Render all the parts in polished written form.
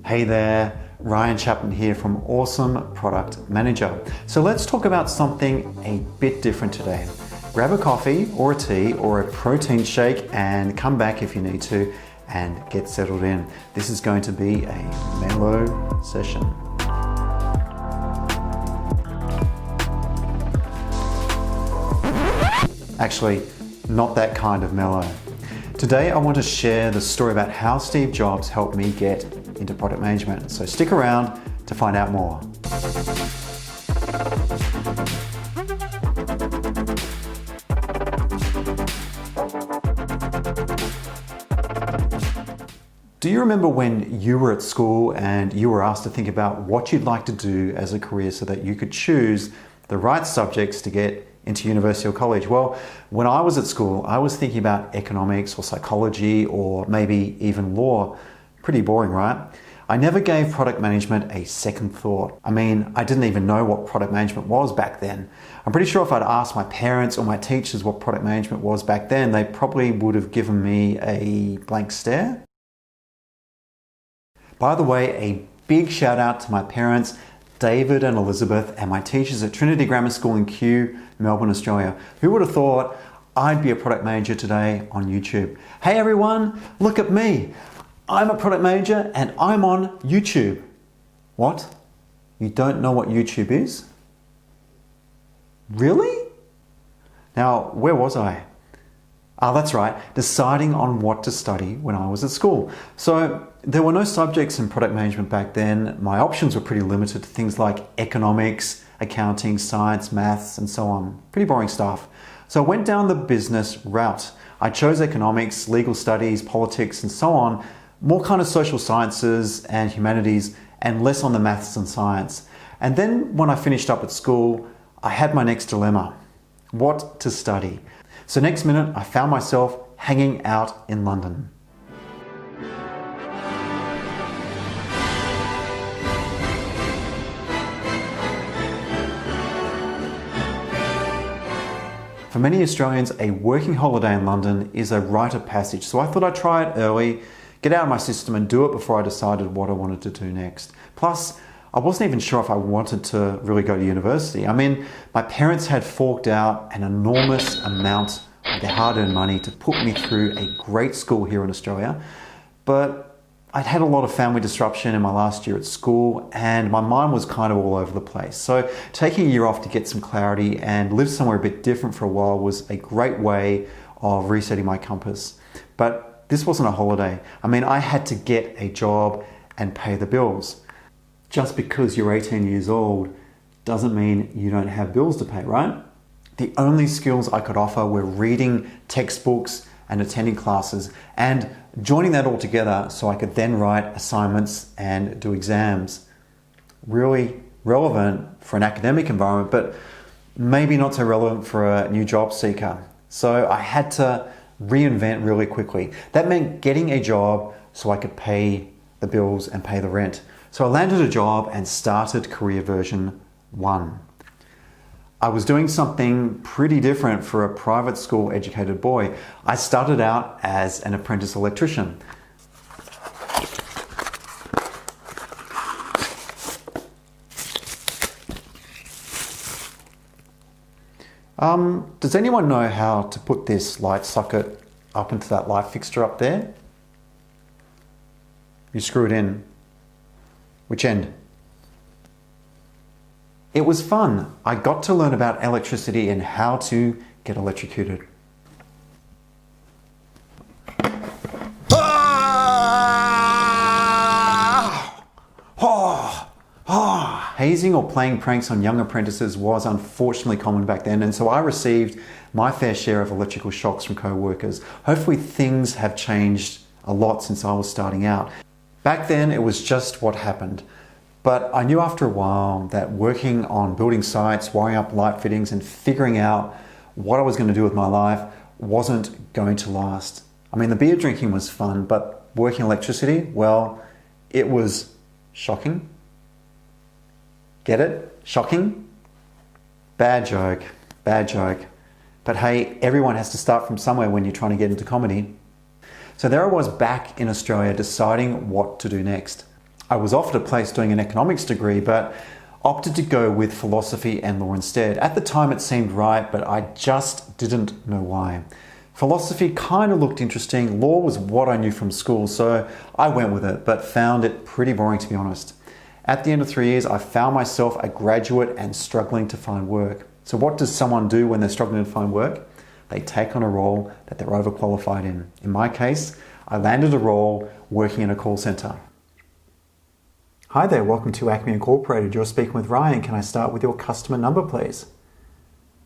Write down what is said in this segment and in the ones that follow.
Hey there, Rian Chapman here from Awesome Product Manager. So let's talk about something a bit different today. Grab a coffee or a tea or a protein shake and come back if you need to and get settled in. This is going to be a mellow session. Actually, not that kind of mellow. Today I want to share the story about how Steve Jobs helped me get into product management. So stick around to find out more. Do you remember when you were at school and you were asked to think about what you'd like to do as a career so that you could choose the right subjects to get into university or college? Well, when I was at school, I was thinking about economics or psychology or maybe even law. Pretty boring, right? I never gave product management a second thought. I mean, I didn't even know what product management was back then. I'm pretty sure if I'd asked my parents or my teachers what product management was back then, they probably would have given me a blank stare. By the way, a big shout out to my parents, David and Elizabeth, and my teachers at Trinity Grammar School in Kew, Melbourne, Australia. Who would have thought I'd be a product manager today on YouTube? Hey everyone, look at me. I'm a product manager and I'm on YouTube. What? You don't know what YouTube is? Really? Now, where was I? That's right, deciding on what to study when I was at school. So there were no subjects in product management back then. My options were pretty limited to things like economics, accounting, science, maths, and so on. Pretty boring stuff. So I went down the business route. I chose economics, legal studies, politics, and so on, more kind of social sciences and humanities, and less on the maths and science. And then when I finished up at school, I had my next dilemma: what to study. So next minute, I found myself hanging out in London. For many Australians, a working holiday in London is a rite of passage. So I thought I'd try it early, get out of my system and do it before I decided what I wanted to do next. Plus, I wasn't even sure if I wanted to really go to university. I mean, my parents had forked out an enormous amount of their hard-earned money to put me through a great school here in Australia, but I'd had a lot of family disruption in my last year at school and my mind was kind of all over the place. So taking a year off to get some clarity and live somewhere a bit different for a while was a great way of resetting my compass. But this wasn't a holiday. I mean, I had to get a job and pay the bills. Just because you're 18 years old doesn't mean you don't have bills to pay, right? The only skills I could offer were reading textbooks and attending classes and joining that all together so I could then write assignments and do exams. Really relevant for an academic environment, but maybe not so relevant for a new job seeker. So I had to reinvent really quickly. That meant getting a job so I could pay the bills and pay the rent. So I landed a job and started career version 1. I was doing something pretty different for a private school educated boy. I started out as an apprentice electrician. Does anyone know how to put this light socket up into that light fixture up there? You screw it in. Which end? It was fun. I got to learn about electricity and how to get electrocuted. Hazing or playing pranks on young apprentices was unfortunately common back then, and so I received my fair share of electrical shocks from co-workers. Hopefully things have changed a lot since I was starting out. Back then it was just what happened. But I knew after a while that working on building sites, wiring up light fittings and figuring out what I was going to do with my life wasn't going to last. I mean, the beer drinking was fun, but working electricity, well, it was shocking. Get it? Shocking? Bad joke, bad joke. But hey, everyone has to start from somewhere when you're trying to get into comedy. So there I was back in Australia deciding what to do next. I was offered a place doing an economics degree, but opted to go with philosophy and law instead. At the time it seemed right, but I just didn't know why. Philosophy kind of looked interesting. Law was what I knew from school, so I went with it, but found it pretty boring, to be honest. At the end of 3 years, I found myself a graduate and struggling to find work. So what does someone do when they're struggling to find work? They take on a role that they're overqualified in. In my case, I landed a role working in a call center. Hi there, welcome to Acme Incorporated. You're speaking with Ryan. Can I start with your customer number, please?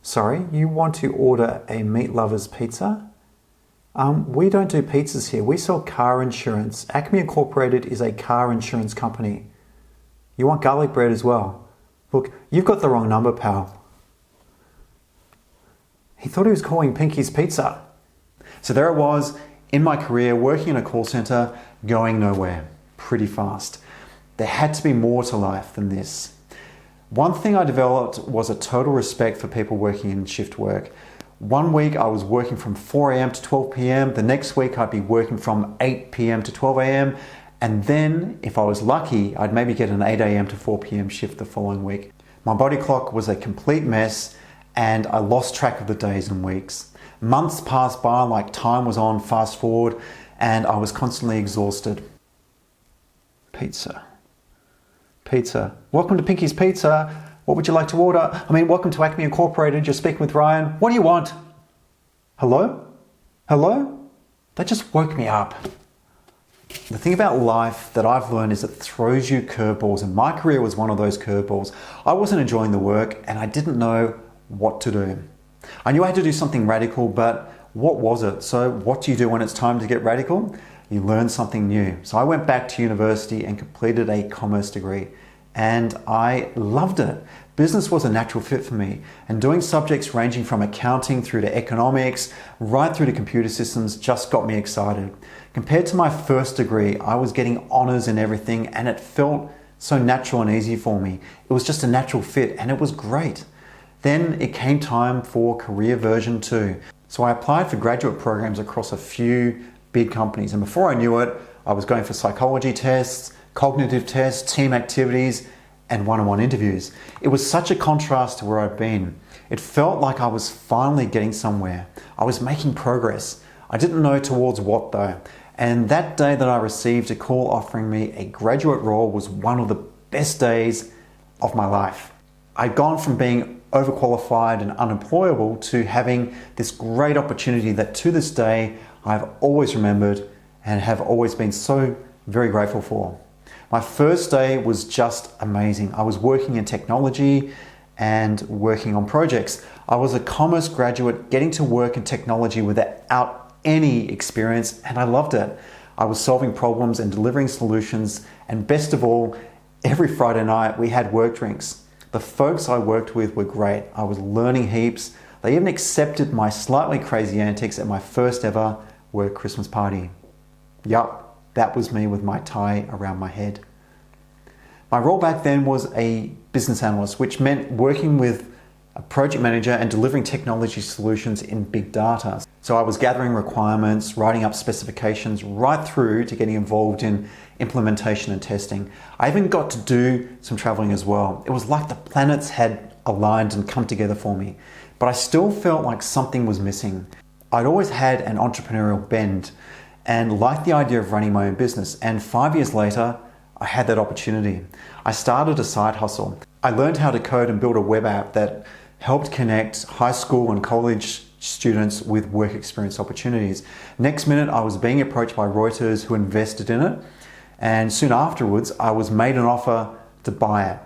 Sorry, you want to order a Meat Lovers pizza? We don't do pizzas here. We sell car insurance. Acme Incorporated is a car insurance company. You want garlic bread as well? Look, you've got the wrong number, pal. He thought he was calling Pinky's Pizza. So there it was, in my career, working in a call center, going nowhere pretty fast. There had to be more to life than this. One thing I developed was a total respect for people working in shift work. One week I was working from 4 a.m. to 12 p.m. The next week I'd be working from 8 p.m. to 12 a.m. And then, if I was lucky, I'd maybe get an 8 a.m. to 4 p.m. shift the following week. My body clock was a complete mess and I lost track of the days and weeks. Months passed by like time was on fast forward and I was constantly exhausted. Pizza. Welcome to Pinky's Pizza. What would you like to order? Welcome to Acme Incorporated. You're speaking with Ryan. What do you want? Hello? That just woke me up. The thing about life that I've learned is it throws you curveballs, and my career was one of those curveballs. I wasn't enjoying the work and I didn't know what to do. I knew I had to do something radical, but what was it? So what do you do when it's time to get radical? You learn something new. So I went back to university and completed a commerce degree and I loved it. Business was a natural fit for me, and doing subjects ranging from accounting through to economics, right through to computer systems just got me excited. Compared to my first degree, I was getting honors in everything and it felt so natural and easy for me. It was just a natural fit and it was great. Then it came time for career version 2. So I applied for graduate programs across a few big companies, and before I knew it, I was going for psychology tests, cognitive tests, team activities, and one-on-one interviews. It was such a contrast to where I'd been. It felt like I was finally getting somewhere. I was making progress. I didn't know towards what though. And that day that I received a call offering me a graduate role was one of the best days of my life. I'd gone from being overqualified and unemployable to having this great opportunity that to this day I've always remembered and have always been so very grateful for. My first day was just amazing. I was working in technology and working on projects. I was a commerce graduate getting to work in technology without any experience, and I loved it. I was solving problems and delivering solutions, and best of all, every Friday night we had work drinks. The folks I worked with were great. I was learning heaps. They even accepted my slightly crazy antics at my first ever work Christmas party. Yup. That was me with my tie around my head. My role back then was a business analyst, which meant working with a project manager and delivering technology solutions in big data. So I was gathering requirements, writing up specifications, right through to getting involved in implementation and testing. I even got to do some traveling as well. It was like the planets had aligned and come together for me, but I still felt like something was missing. I'd always had an entrepreneurial bend and liked the idea of running my own business. And 5 years later, I had that opportunity. I started a side hustle. I learned how to code and build a web app that helped connect high school and college students with work experience opportunities. Next minute, I was being approached by Reuters who invested in it. And soon afterwards, I was made an offer to buy it.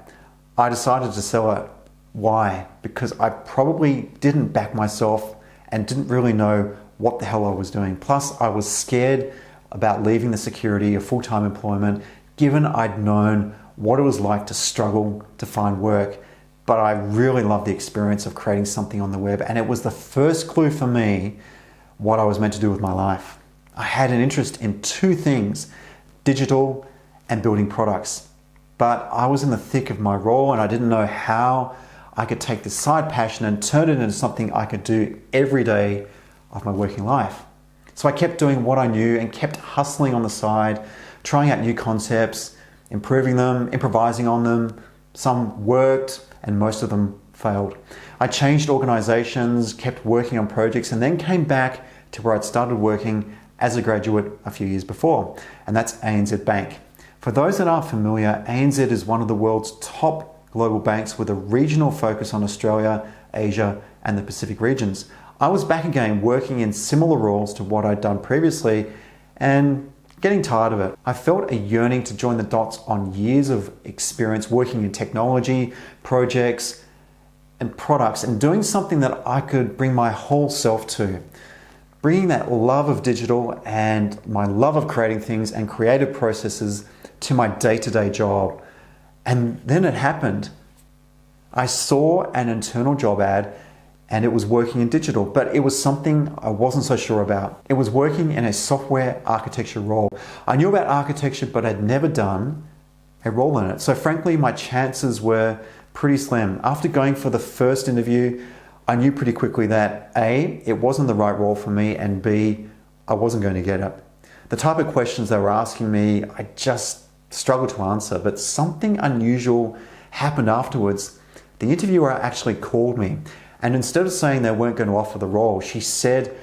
I decided to sell it. Why? Because I probably didn't back myself and didn't really know what the hell I was doing. Plus, I was scared about leaving the security of full-time employment, given I'd known what it was like to struggle to find work. But I really loved the experience of creating something on the web, and it was the first clue for me what I was meant to do with my life. I had an interest in two things, digital and building products. But I was in the thick of my role and I didn't know how I could take this side passion and turn it into something I could do every day of my working life. So I kept doing what I knew and kept hustling on the side, trying out new concepts, improving them, improvising on them. Some worked and most of them failed. I changed organizations, kept working on projects, and then came back to where I'd started working as a graduate a few years before, and that's ANZ Bank. For those that aren't familiar, ANZ is one of the world's top global banks with a regional focus on Australia, Asia, and the Pacific regions. I was back again working in similar roles to what I'd done previously and getting tired of it. I felt a yearning to join the dots on years of experience working in technology, projects, and products, and doing something that I could bring my whole self to. Bringing that love of digital and my love of creating things and creative processes to my day-to-day job. And then it happened. I saw an internal job ad and it was working in digital, but it was something I wasn't so sure about. It was working in a software architecture role. I knew about architecture, but I'd never done a role in it. So frankly, my chances were pretty slim. After going for the first interview, I knew pretty quickly that A, it wasn't the right role for me, and B, I wasn't going to get it. The type of questions they were asking me, I just struggled to answer, but something unusual happened afterwards. The interviewer actually called me, and instead of saying they weren't going to offer the role, she said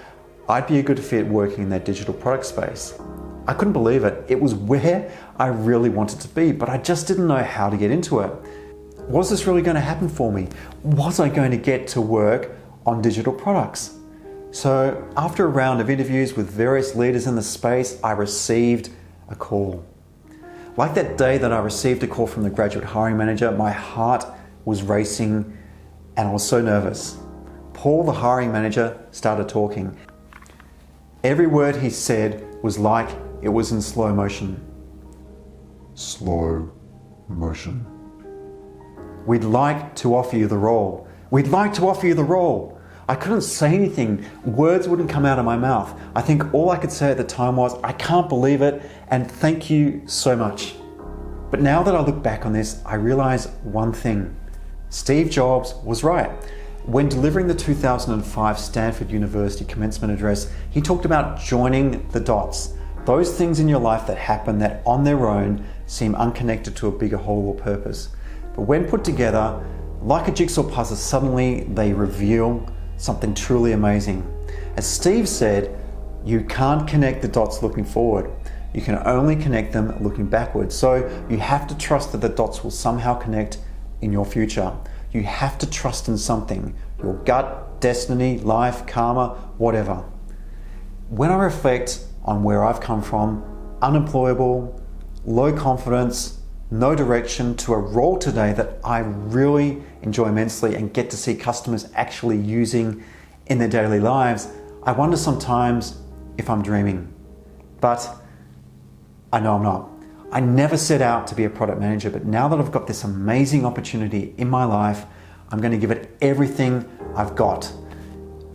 I'd be a good fit working in that digital product space. I couldn't believe it. It was where I really wanted to be, but I just didn't know how to get into it. Was this really going to happen for me? Was I going to get to work on digital products? So after a round of interviews with various leaders in the space, I received a call. Like that day that I received a call from the graduate hiring manager, my heart was racing and I was so nervous. Paul, the hiring manager, started talking. Every word he said was like it was in slow motion. Slow motion. We'd like to offer you the role. We'd like to offer you the role. I couldn't say anything. Words wouldn't come out of my mouth. I think all I could say at the time was, I can't believe it and thank you so much. But now that I look back on this, I realize one thing. Steve Jobs was right. When delivering the 2005 Stanford University commencement address, he talked about joining the dots. Those things in your life that happen that on their own seem unconnected to a bigger whole or purpose. But when put together, like a jigsaw puzzle, suddenly they reveal something truly amazing. As Steve said, you can't connect the dots looking forward. You can only connect them looking backwards. So you have to trust that the dots will somehow connect in your future. You have to trust in something, your gut, destiny, life, karma, whatever. When I reflect on where I've come from, unemployable, low confidence, no direction, to a role today that I really enjoy immensely and get to see customers actually using in their daily lives, I wonder sometimes if I'm dreaming. But I know I'm not. I never set out to be a product manager, but now that I've got this amazing opportunity in my life, I'm going to give it everything I've got.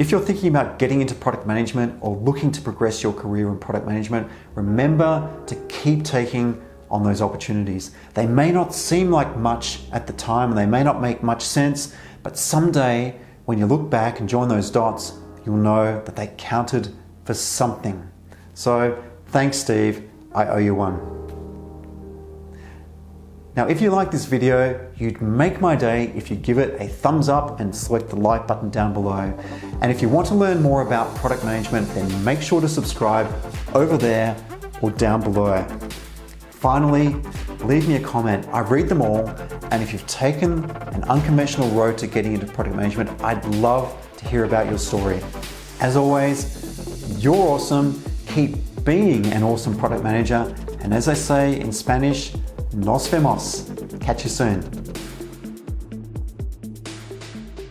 If you're thinking about getting into product management or looking to progress your career in product management, remember to keep taking on those opportunities. They may not seem like much at the time, and they may not make much sense, but someday when you look back and join those dots, you'll know that they counted for something. So thanks, Steve. I owe you one. Now, if you like this video, you'd make my day if you give it a thumbs up and select the like button down below. And if you want to learn more about product management, then make sure to subscribe over there or down below. Finally, leave me a comment. I read them all, and if you've taken an unconventional road to getting into product management, I'd love to hear about your story. As always, you're awesome. Keep being an awesome product manager. And as I say in Spanish, nos vemos. Catch you soon.